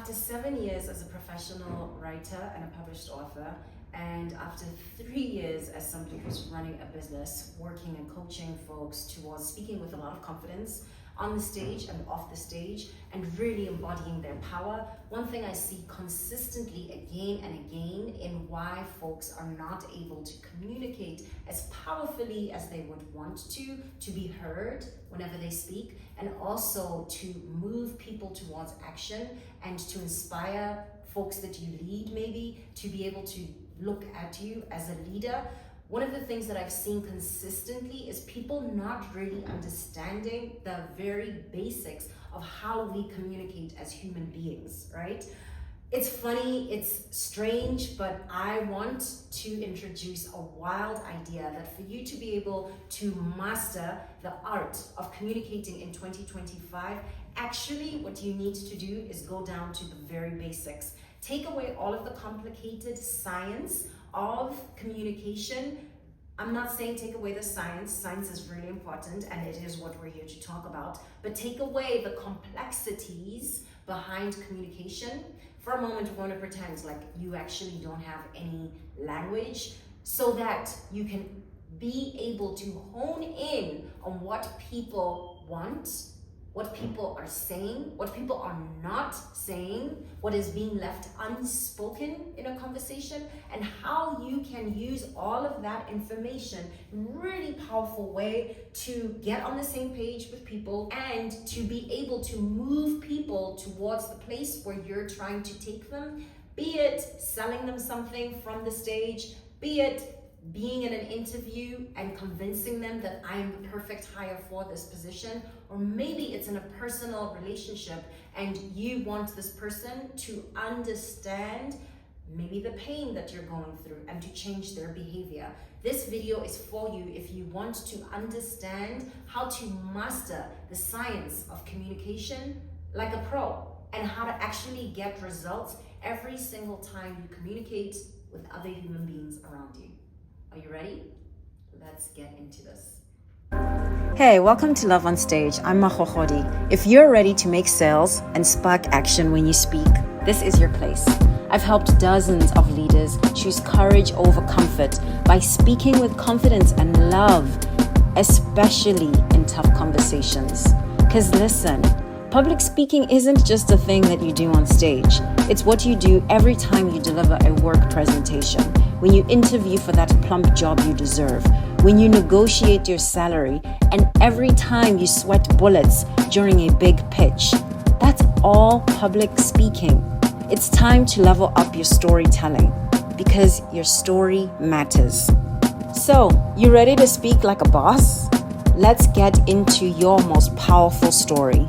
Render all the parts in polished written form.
after 7 years as a professional writer and a published author, and after 3 years as somebody who's running a business, working and coaching folks towards speaking with a lot of confidence on the stage and off the stage, and really embodying their power, one thing I see consistently again and again in why folks are not able to communicate as powerfully as they would want to be heard whenever they speak, and also to move people towards action and to inspire folks that you lead maybe to be able to look at you as a leader. One of the things that I've seen consistently is people not really understanding the very basics of how we communicate as human beings, right? It's funny, it's strange, but I want to introduce a wild idea that for you to be able to master the art of communicating in 2025, actually what you need to do is go down to the very basics. Take away all of the complicated science of communication. I'm not saying take away the science. Science is really important and it is what we're here to talk about, but take away the complexities behind communication. For a moment, we're going to pretend like you actually don't have any language so that you can be able to hone in on what people want, what people are saying, what people are not saying, what is being left unspoken in a conversation, and how you can use all of that information in a really powerful way to get on the same page with people and to be able to move people towards the place where you're trying to take them, be it selling them something from the stage, be it being in an interview and convincing them that I'm the perfect hire for this position, or maybe it's in a personal relationship and you want this person to understand maybe the pain that you're going through and to change their behavior. This video is for you if you want to understand how to master the science of communication like a pro and how to actually get results every single time you communicate with other human beings around you. Are you ready? Let's get into this. Hey, welcome to Love on Stage. I'm Mahohodi. If you're ready to make sales and spark action when you speak, this is your place. I've helped dozens of leaders choose courage over comfort by speaking with confidence and love, especially in tough conversations. Because listen, public speaking isn't just a thing that you do on stage. It's what you do every time you deliver a work presentation, when you interview for that plump job you deserve, when you negotiate your salary, and every time you sweat bullets during a big pitch. That's all public speaking. It's time to level up your storytelling because your story matters. So, you ready to speak like a boss? Let's get into your most powerful story.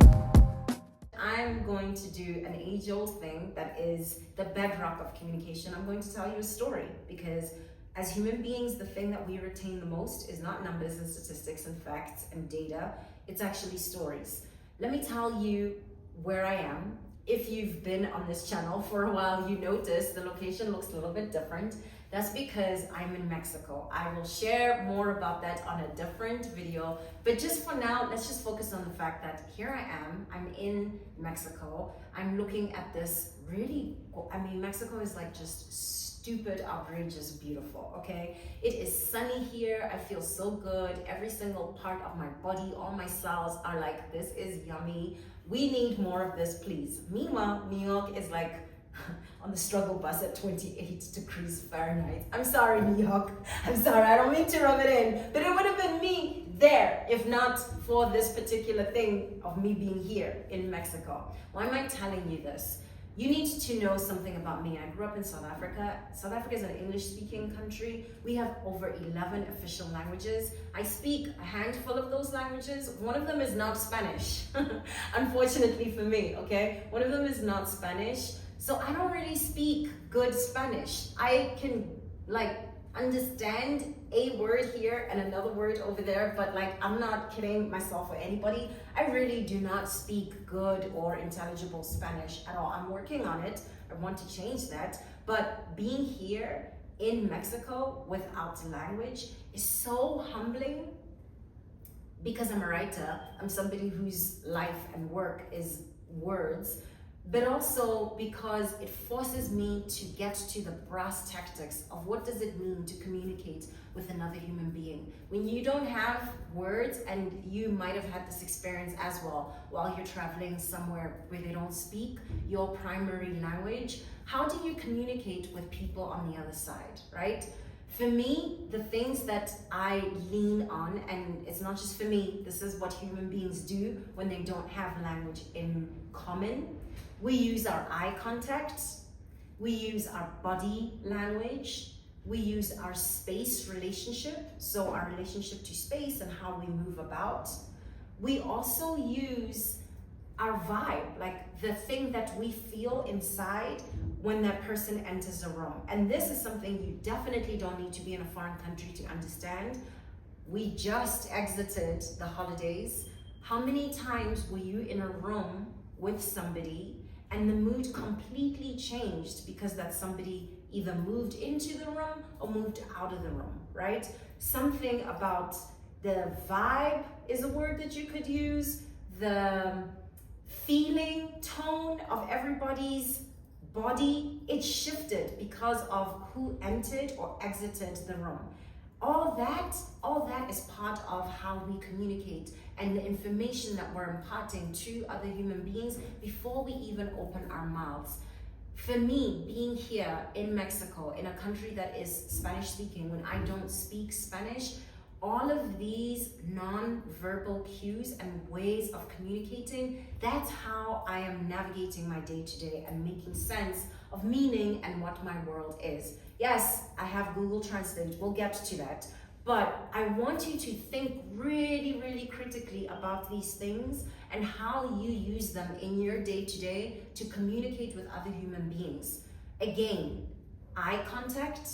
I'm going to do an age-old thing that is the bedrock of communication. I'm going to tell you a story because as human beings, the thing that we retain the most is not numbers and statistics and facts and data. It's actually stories. Let me tell you where I am. If you've been on this channel for a while, you notice the location looks a little bit different. That's because I'm in Mexico. I will share more about that on a different video, but just for now, let's just focus on the fact that here I am, I'm in Mexico. I'm looking at this really, Mexico is like just stupid, outrageous, beautiful, okay? It is sunny here, I feel so good. Every single part of my body, all my cells are like, this is yummy. We need more of this, please. Meanwhile, New York is like on the struggle bus at 28 degrees Fahrenheit. I'm sorry, New York. I'm sorry, I don't mean to rub it in, but it would have been me there if not for this particular thing of me being here in Mexico. Why am I telling you this? You need to know something about me. I grew up in South Africa. South Africa is an English-speaking country. We have over 11 official languages. I speak a handful of those languages. One of them is not Spanish, unfortunately for me, okay? One of them is not Spanish. So I don't really speak good Spanish. I can understand a word here and another word over there, but I'm not kidding myself or anybody. I really do not speak good or intelligible Spanish at all. I'm working on it. I want to change that. But being here in Mexico without language is so humbling because I'm a writer. I'm somebody whose life and work is words. but also because it forces me to get to the brass tactics of what does it mean to communicate with another human being. When you don't have words, and you might have had this experience as well while you're traveling somewhere where they don't speak your primary language, how do you communicate with people on the other side, right? For me, the things that I lean on, and it's not just for me, this is what human beings do when they don't have language in common. We use our eye contact, we use our body language, we use our space relationship, so our relationship to space and how we move about. We also use our vibe, like the thing that we feel inside when that person enters a room. And this is something you definitely don't need to be in a foreign country to understand. We just exited the holidays. How many times were you in a room with somebody and the mood completely changed because that somebody either moved into the room or moved out of the room, right? Something about the vibe is a word that you could use, the feeling, tone of everybody's body, it shifted because of who entered or exited the room. All that is part of how we communicate and the information that we're imparting to other human beings before we even open our mouths. For me, being here in Mexico, in a country that is Spanish speaking, when I don't speak Spanish, all of these non-verbal cues and ways of communicating, that's how I am navigating my day-to-day and making sense of meaning and what my world is. Yes, I have Google Translate, we'll get to that, but I want you to think really, really critically about these things and how you use them in your day-to-day to communicate with other human beings. Again, eye contact,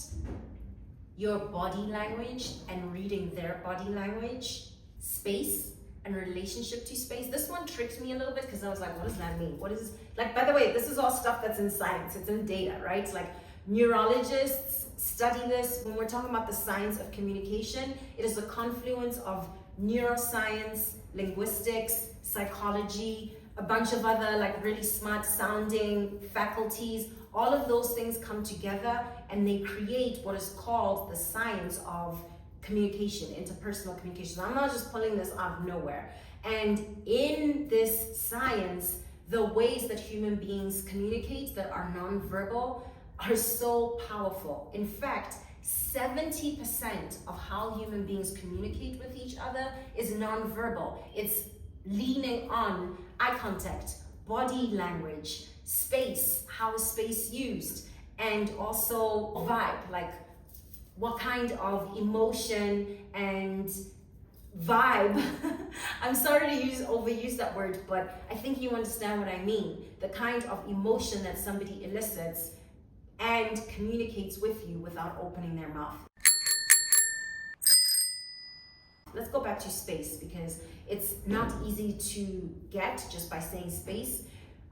your body language and reading their body language, space and relationship to space. This one tricked me a little bit because I was like, what does that mean? What is, like, by the way, this is all stuff that's in science, it's in data, right? It's like neurologists study this. When we're talking about the science of communication, it is a confluence of neuroscience, linguistics, psychology, a bunch of other like really smart sounding faculties. All of those things come together and they create what is called the science of communication, interpersonal communication. I'm not just pulling this out of nowhere. And in this science, the ways that human beings communicate that are nonverbal are so powerful. In fact, 70% of how human beings communicate with each other is nonverbal. It's leaning on eye contact, body language, space, how is space used, and also vibe, like what kind of emotion and vibe. I'm sorry to overuse that word, but I think you understand what I mean. The kind of emotion that somebody elicits and communicates with you without opening their mouth. Let's go back to space because it's not easy to get just by saying space.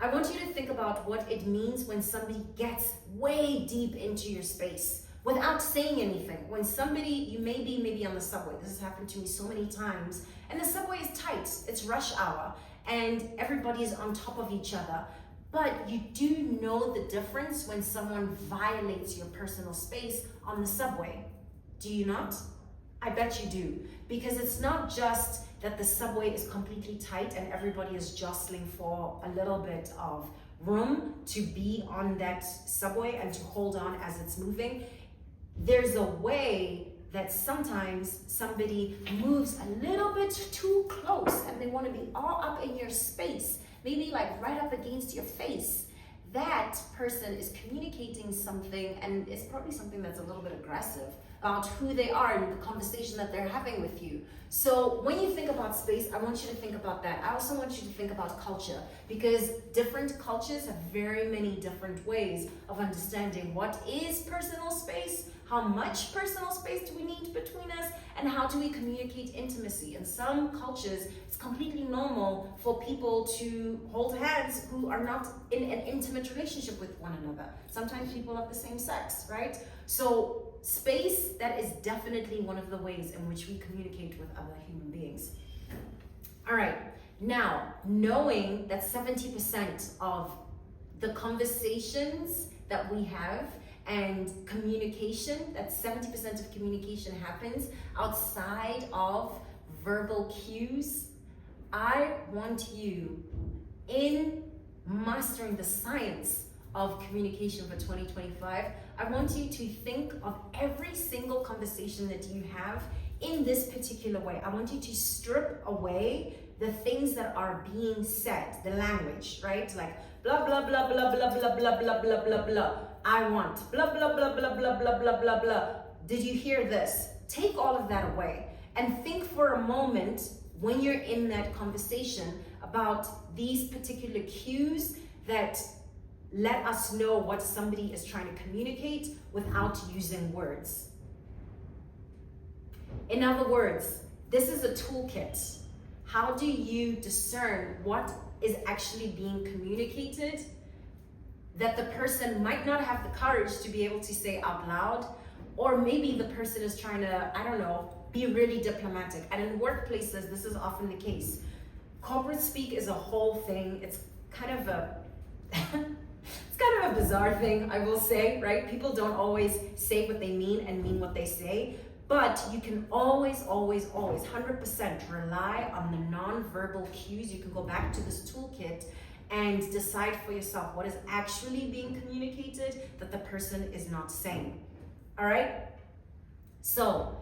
I want you to think about what it means when somebody gets way deep into your space without saying anything. When somebody, you may be maybe on the subway, this has happened to me so many times, and the subway is tight, it's rush hour, and everybody is on top of each other. But you do know the difference when someone violates your personal space on the subway. Do you not? I bet you do. Because it's not just that the subway is completely tight and everybody is jostling for a little bit of room to be on that subway and to hold on as it's moving. There's a way that sometimes somebody moves a little bit too close and they want to be all up in your space, maybe like right up against your face. That person is communicating something, and it's probably something that's a little bit aggressive about who they are and the conversation that they're having with you. So when you think about space, I want you to think about that. I also want you to think about culture, because different cultures have very many different ways of understanding what is personal space, how much personal space do we need between us, and how do we communicate intimacy. In some cultures, it's completely normal for people to hold hands who are not in an intimate relationship with one another. Sometimes people of the same sex, right? So space, that is definitely one of the ways in which we communicate with other human beings. All right, now, knowing that 70% of the conversations that we have and communication, that 70% of communication happens outside of verbal cues. I want you, in mastering the science of communication for 2025, I want you to think of every single conversation that you have in this particular way. I want you to strip away the things that are being said, the language, right? Like blah, blah, blah, blah, blah, blah, blah, blah, blah, blah, blah. I want blah, blah, blah, blah, blah, blah, blah, blah, blah. Did you hear this? Take all of that away and think for a moment when you're in that conversation about these particular cues that let us know what somebody is trying to communicate without using words. In other words, this is a toolkit. How do you discern what is actually being communicated that the person might not have the courage to be able to say out loud, or maybe the person is trying to, I don't know, be really diplomatic. And in workplaces, this is often the case. Corporate speak is a whole thing. It's kind of a bizarre thing, I will say, right? People don't always say what they mean and mean what they say, but you can always, 100% rely on the non-verbal cues. You can go back to this toolkit and decide for yourself what is actually being communicated that the person is not saying. All right? So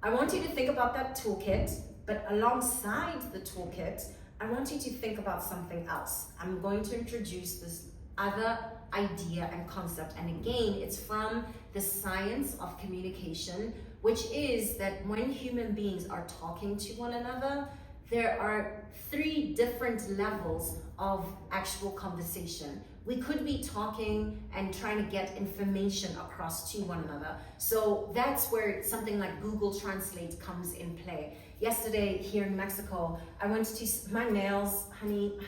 I want you to think about that toolkit, but alongside the toolkit, I want you to think about something else. I'm going to introduce this other idea and concept. And again, it's from the science of communication, which is that when human beings are talking to one another, there are 3 different levels of actual conversation. We could be talking and trying to get information across to one another. So that's where something like Google Translate comes in play. Yesterday here in Mexico, I went to my nails, honey.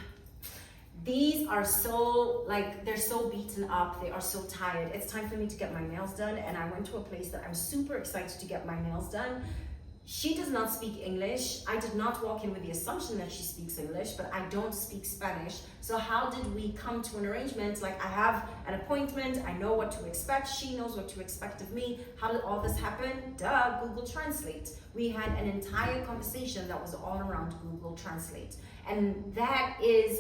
These are so, they're so beaten up, they are so tired. It's time for me to get my nails done, and I went to a place that I'm super excited to get my nails done. She does not speak English. I did not walk in with the assumption that she speaks English, but I don't speak Spanish. So how did we come to an arrangement? Like, I have an appointment, I know what to expect, she knows what to expect of me. How did all this happen? Duh, Google Translate. We had an entire conversation that was all around Google Translate. And that is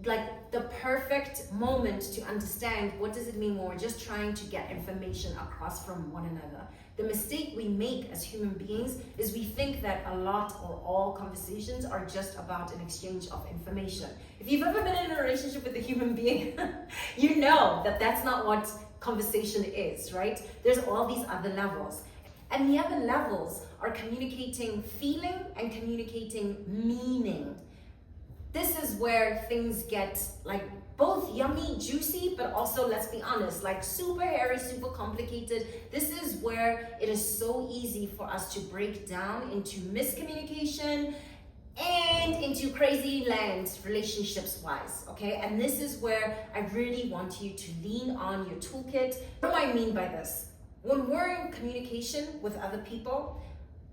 like the perfect moment to understand what does it mean when we're just trying to get information across from one another. The mistake we make as human beings is we think that a lot or all conversations are just about an exchange of information. If you've ever been in a relationship with a human being, you know that that's not what conversation is, right? There's all these other levels. And the other levels are communicating feeling and communicating meaning. This is where things get like both yummy, juicy, but also, let's be honest, like super hairy, super complicated. This is where it is so easy for us to break down into miscommunication and into crazy land relationships wise, okay? And this is where I really want you to lean on your toolkit. What do I mean by this? When we're in communication with other people,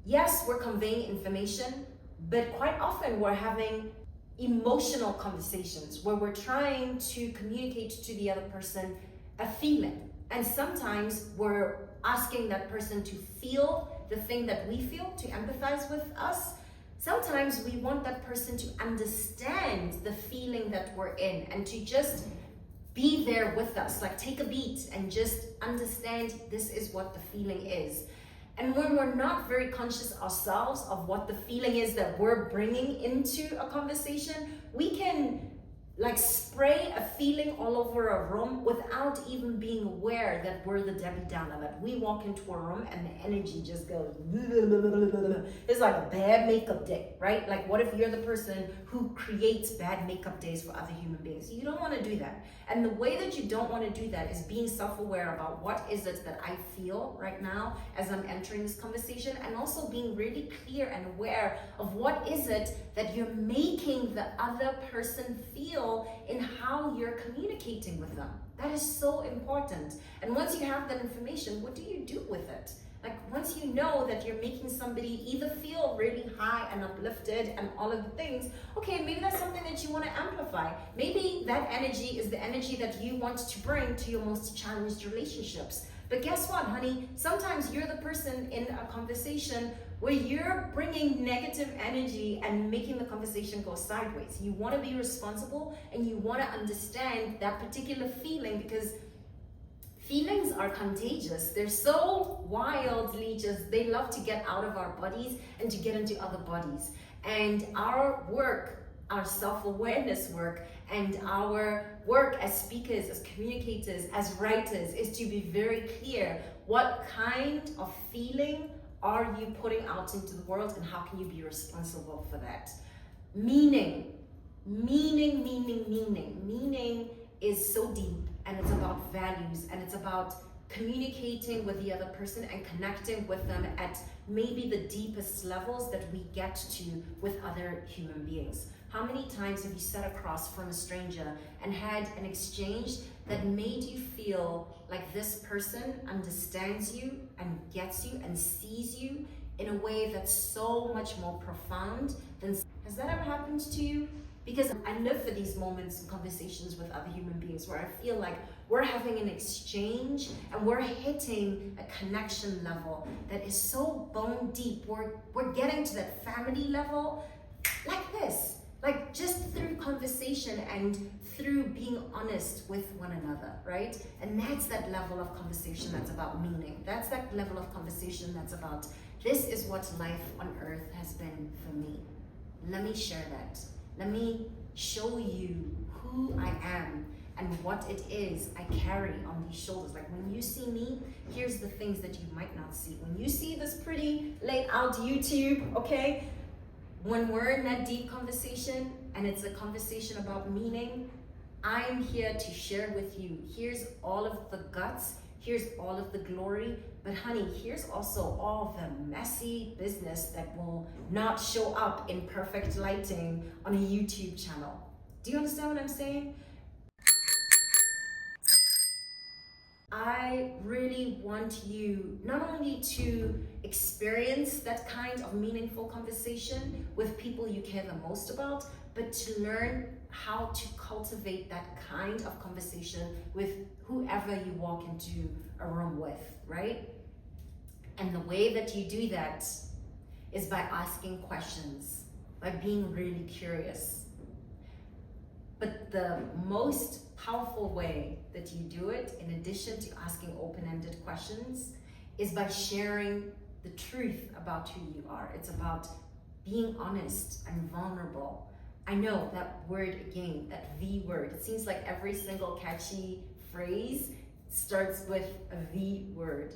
yes, we're conveying information, but quite often we're having emotional conversations where we're trying to communicate to the other person a feeling. And sometimes we're asking that person to feel the thing that we feel, to empathize with us. Sometimes we want that person to understand the feeling that we're in and to just be there with us, like take a beat and just understand this is what the feeling is. And when we're not very conscious ourselves of what the feeling is that we're bringing into a conversation, we can like spray a feeling all over a room without even being aware that we're the Debbie Downer, that we walk into a room and the energy just goes, it's like a bad makeup day, right? Like, what if you're the person who creates bad makeup days for other human beings? You don't want to do that. And the way that you don't want to do that is being self-aware about what is it that I feel right now as I'm entering this conversation, and also being really clear and aware of what is it that you're making the other person feel in how you're communicating with them. That is so important. And once you have that information, what do you do with it? Like once you know that you're making somebody either feel really high and uplifted and all of the things, okay, maybe that's something that you want to amplify. Maybe that energy is the energy that you want to bring to your most challenged relationships. But guess what, honey? Sometimes you're the person in a conversation where you're bringing negative energy and making the conversation go sideways. You want to be responsible and you want to understand that particular feeling, because feelings are contagious. They're so wildly just, they love to get out of our bodies and to get into other bodies. And our work, our self-awareness work, and our work as speakers, as communicators, as writers, is to be very clear what kind of feeling are you putting out into the world, and how can you be responsible for that? Meaning is so deep, and it's about values, and it's about communicating with the other person and connecting with them at maybe the deepest levels that we get to with other human beings. How many times have you sat across from a stranger and had an exchange that made you feel like this person understands you and gets you and sees you in a way that's so much more profound than... Has that ever happened to you? Because I live for these moments and conversations with other human beings where I feel like we're having an exchange and we're hitting a connection level that is so bone deep. We're getting to that family level like this, like just through conversation and through being honest with one another, right? And that's that level of conversation that's about meaning. That's that level of conversation that's about, this is what life on earth has been for me. Let me share that. Let me show you who I am and what it is I carry on these shoulders. Like when you see me, here's the things that you might not see. When you see this pretty laid out YouTube, okay? When we're in that deep conversation and it's a conversation about meaning, I'm here to share with you. Here's all of the guts. Here's all of the glory. But honey, here's also all the messy business that will not show up in perfect lighting on a YouTube channel. Do you understand what I'm saying? I really want you not only to experience that kind of meaningful conversation with people you care the most about, but to learn how to cultivate that kind of conversation with whoever you walk into a room with, right? And the way that you do that is by asking questions, by being really curious. But the most powerful way that you do it, in addition to asking open-ended questions, is by sharing the truth about who you are. It's about being honest and vulnerable. I know that word again, that V word. It seems like every single catchy phrase starts with a V word.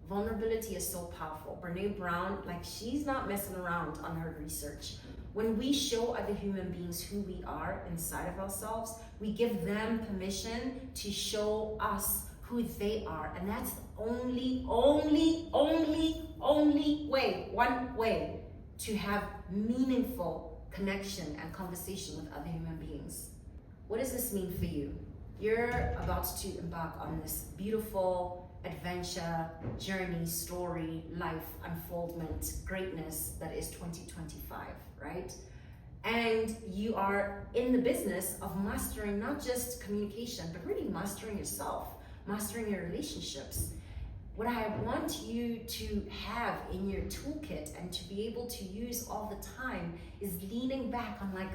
Vulnerability is so powerful. Brene Brown, like, she's not messing around on her research. When we show other human beings who we are inside of ourselves, we give them permission to show us who they are. And that's the only way, one way to have meaningful connection and conversation with other human beings. What does this mean for you? You're about to embark on this beautiful adventure, journey, story, life, unfoldment, greatness that is 2025, right? And you are in the business of mastering not just communication, but really mastering yourself, mastering your relationships. What I want you to have in your toolkit and to be able to use all the time is leaning back on like,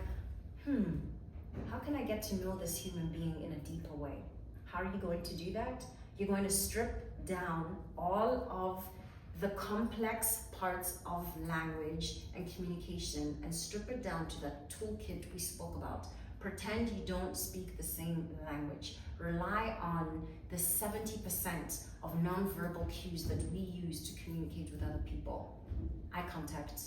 how can I get to know this human being in a deeper way? How are you going to do that? You're going to strip down all of the complex parts of language and communication and strip it down to that toolkit we spoke about. Pretend you don't speak the same language. Rely on the 70% of nonverbal cues that we use to communicate with other people. Eye contact,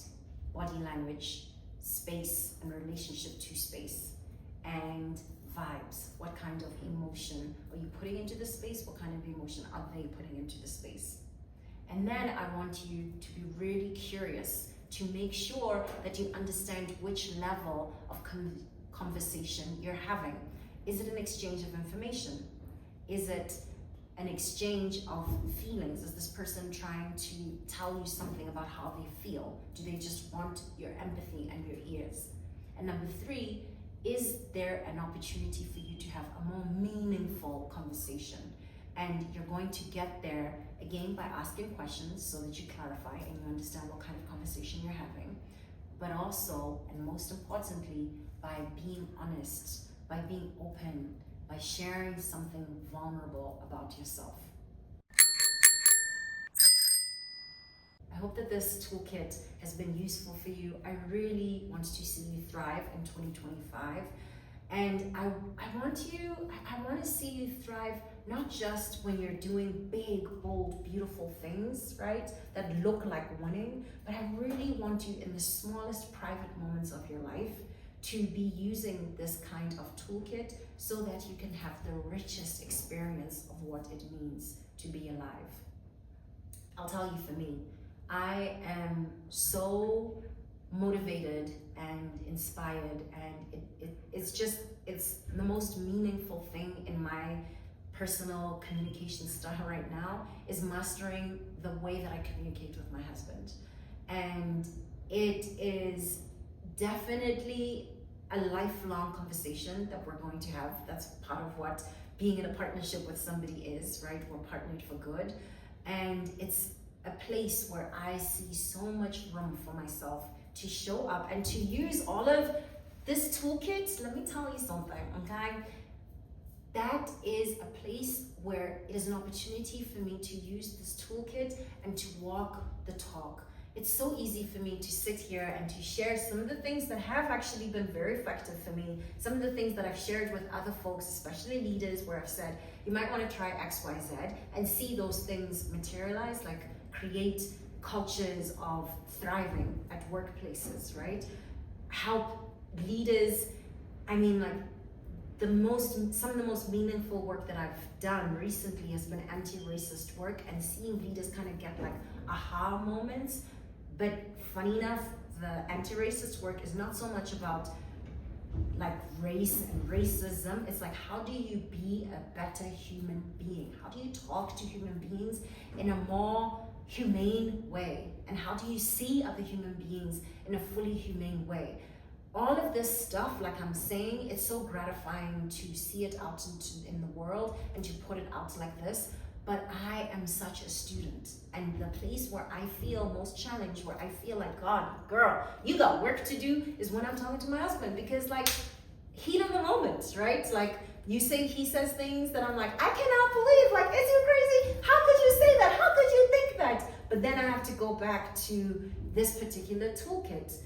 body language, space and relationship to space, and vibes. What kind of emotion are you putting into the space? What kind of emotion are they putting into the space? And then I want you to be really curious to make sure that you understand which level of conversation you're having. Is it an exchange of information? Is it an exchange of feelings? Is this person trying to tell you something about how they feel? Do they just want your empathy and your ears? And number three, is there an opportunity for you to have a more meaningful conversation? And you're going to get there again by asking questions so that you clarify and you understand what kind of conversation you're having, but also, and most importantly, by being honest, by being open, by sharing something vulnerable about yourself. I hope that this toolkit has been useful for you. I really want to see you thrive in 2025. And I want to see you thrive not just when you're doing big, bold, beautiful things, right, that look like winning, but I really want you in the smallest private moments of your life to be using this kind of toolkit so that you can have the richest experience of what it means to be alive. I'll tell you, for me, I am so motivated and inspired, and it's the most meaningful thing in my personal communication style right now is mastering the way that I communicate with my husband. And it is definitely a lifelong conversation that we're going to have. That's part of what being in a partnership with somebody is, right? We're partnered for good. And it's a place where I see so much room for myself to show up and to use all of this toolkit. Let me tell you something, okay? That is a place where it is an opportunity for me to use this toolkit and to walk the talk. It's so easy for me to sit here and to share some of the things that have actually been very effective for me, some of the things that I've shared with other folks, especially leaders, where I've said, you might want to try X, Y, Z, and see those things materialize, like create cultures of thriving at workplaces, right? Help leaders. I mean, like, some of the most meaningful work that I've done recently has been anti-racist work, and seeing leaders kind of get like aha moments. But funny enough, the anti-racist work is not so much about like race and racism. It's like, how do you be a better human being? How do you talk to human beings in a more humane way? And how do you see other human beings in a fully humane way? All of this stuff, like I'm saying, it's so gratifying to see it out in the world and to put it out like this. But I am such a student, and the place where I feel most challenged, where I feel like, God, girl, you got work to do, is when I'm talking to my husband, because like, heat of the moment, right? Like, he says things that I'm like, I cannot believe, like, is you crazy? How could you say that? How could you think that? But then I have to go back to this particular toolkit.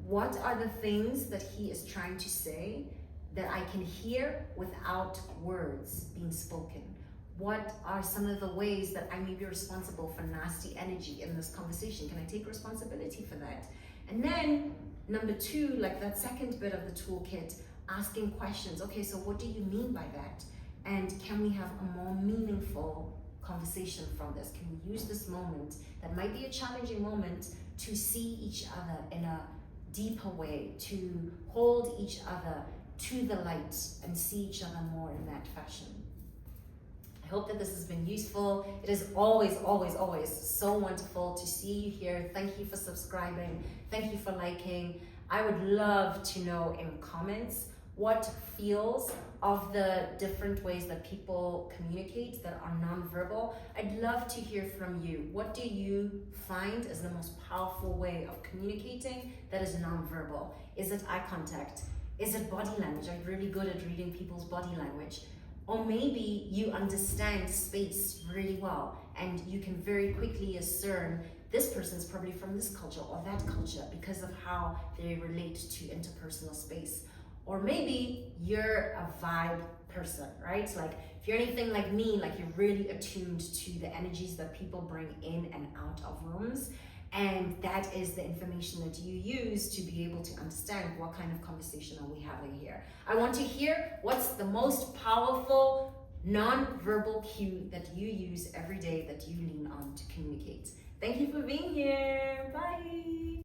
What are the things that he is trying to say that I can hear without words being spoken? What are some of the ways that I may be responsible for nasty energy in this conversation? Can I take responsibility for that? And then number two, like that second bit of the toolkit, asking questions. Okay, so what do you mean by that? And can we have a more meaningful conversation from this? Can we use this moment that might be a challenging moment to see each other in a deeper way, to hold each other to the light and see each other more in that fashion? I hope that this has been useful. It is always, always, always so wonderful to see you here. Thank you for subscribing. Thank you for liking. I would love to know in comments what feels of the different ways that people communicate that are nonverbal. I'd love to hear from you. What do you find as the most powerful way of communicating that is nonverbal? Is it eye contact? Is it body language? I'm really good at reading people's body language. Or maybe you understand space really well and you can very quickly discern this person's probably from this culture or that culture because of how they relate to interpersonal space. Or maybe you're a vibe person, right? Like if you're anything like me, like you're really attuned to the energies that people bring in and out of rooms. And that is the information that you use to be able to understand what kind of conversation are we having here. I want to hear what's the most powerful non-verbal cue that you use every day that you lean on to communicate. Thank you for being here. Bye.